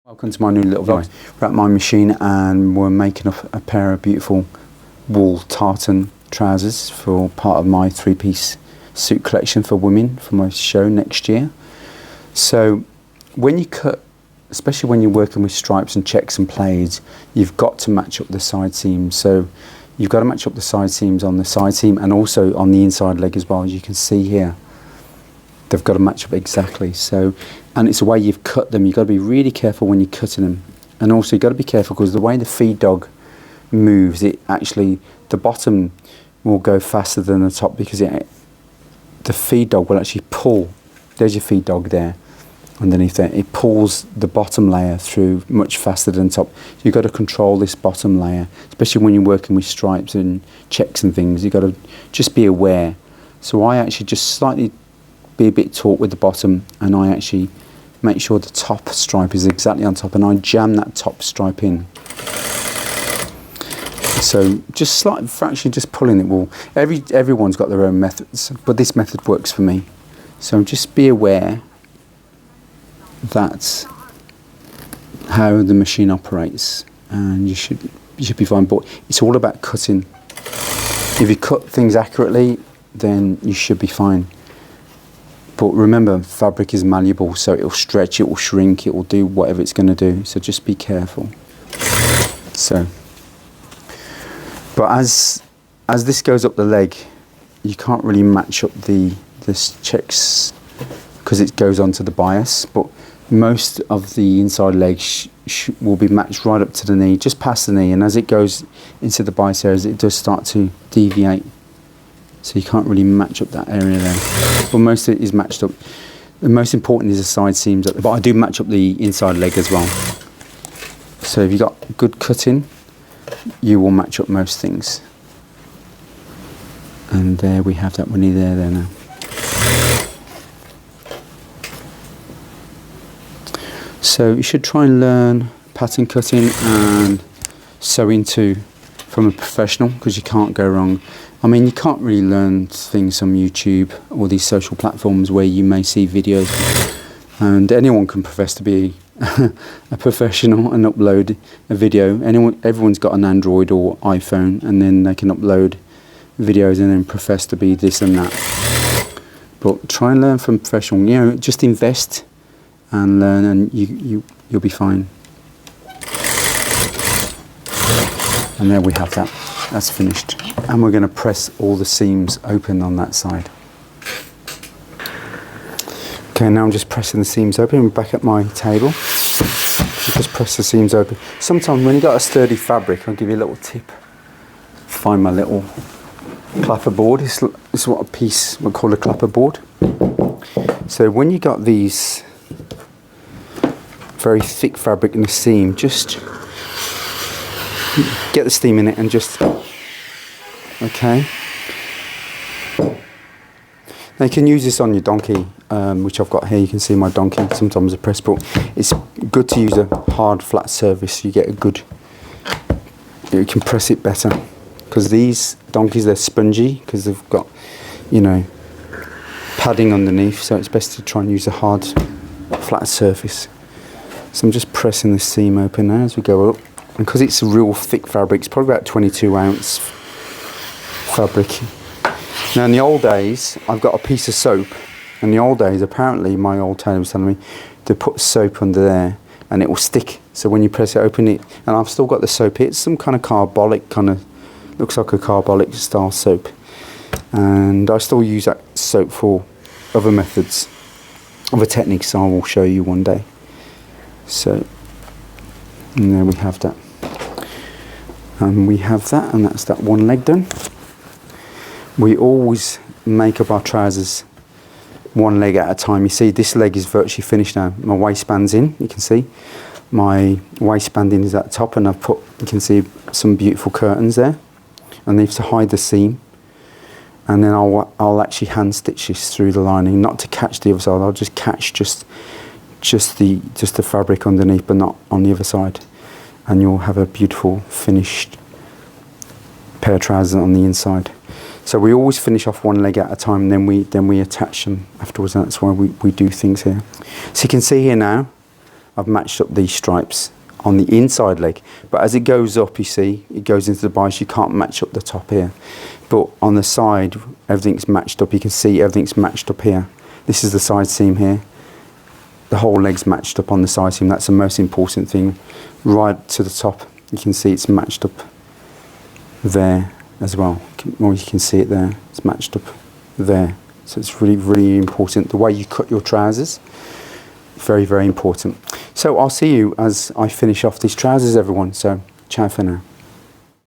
Welcome to my new little vlog. We're at my machine and we're making up a pair of beautiful wool tartan trousers for part of my three-piece suit collection for women for my show next year. So when you cut, especially when you're working with stripes and checks and plaids, you've got to match up the side seams. So you've got to match up the side seams on the side seam and also on the inside leg as well. As you can see here, they've got to match up exactly. So, and it's the way you've cut them. You've got to be really careful when you're cutting them. And also you've got to be careful because the way the feed dog moves, it actually, the bottom will go faster than the top because the feed dog will actually pull. There's your feed dog there underneath there. It pulls the bottom layer through much faster than top. So you've got to control this bottom layer, especially when you're working with stripes and checks and things. You've got to just be aware. So I actually just slightly be a bit taut with the bottom, and I actually make sure the top stripe is exactly on top, and I jam that top stripe in. So just slight fraction, just pulling it will. Everyone's got their own methods, but this method works for me. So just be aware that's how the machine operates, and you should be fine. But it's all about cutting. If you cut things accurately, then you should be fine. But remember, fabric is malleable, so it will stretch, it will shrink, it will do whatever it's going to do. So just be careful. So, but as this goes up the leg, you can't really match up this checks because it goes onto the bias. But most of the inside leg will be matched right up to the knee, just past the knee. And as it goes into the bias areas, it does start to deviate. So you can't really match up that area there. But most of it is matched up. The most important is the side seams, but I do match up the inside leg as well. So if you've got good cutting, you will match up most things. And there we have that. We're nearly there now. So you should try and learn pattern cutting and sewing too from a professional, because you can't go wrong. I mean, you can't really learn things on YouTube or these social platforms where you may see videos, and anyone can profess to be a professional and upload a video. Everyone's got an Android or iPhone, and then they can upload videos and then profess to be this and that. But try and learn from professional. You know, just invest and learn, and you'll be fine. And there we have that. That's finished. And we're going to press all the seams open on that side. Okay, now I'm just pressing the seams open. I'm back at my table. Just press the seams open. Sometimes when you've got a sturdy fabric, I'll give you a little tip. Find my little clapper board. This is what a piece we call a clapper board. So when you got these very thick fabric in the seam, just get the steam in it and just, okay. Now you can use this on your donkey, which I've got here. You can see my donkey, sometimes a press, but it's good to use a hard flat surface. You get a good, you can press it better. Because these donkeys, they're spongy because they've got, you know, padding underneath. So it's best to try and use a hard flat surface. So I'm just pressing the seam open now as we go up. And because it's a real thick fabric, it's probably about 22 ounce fabric. Now in the old days, I've got a piece of soap. In the old days, apparently my old tailor was telling me to put soap under there and it will stick. So when you press it open, and I've still got the soap here. It's some kind of carbolic, looks like a carbolic style soap. And I still use that soap for other methods, other techniques I will show you one day. So, and there we have that. And we have that, and that's that one leg done. We always make up our trousers one leg at a time. You see, this leg is virtually finished now. My waistband's in, you can see. My waistbanding is at the top, and I've put, you can see some beautiful curtains there. And these to hide the seam. And then I'll actually hand stitch this through the lining, not to catch the other side. I'll just catch just the fabric underneath, but not on the other side. And you'll have a beautiful finished pair of trousers on the inside. So we always finish off one leg at a time, and then we attach them afterwards, and that's why we do things here. So you can see here now, I've matched up these stripes on the inside leg, but as it goes up, you see, it goes into the bias, you can't match up the top here. But on the side, everything's matched up. You can see everything's matched up here. This is the side seam here. The whole leg's matched up on the side seam. That's the most important thing. Right to the top, you can see it's matched up there as well. Or you can see it there. It's matched up there. So it's really, really important. The way you cut your trousers, very, very important. So I'll see you as I finish off these trousers, everyone. So ciao for now.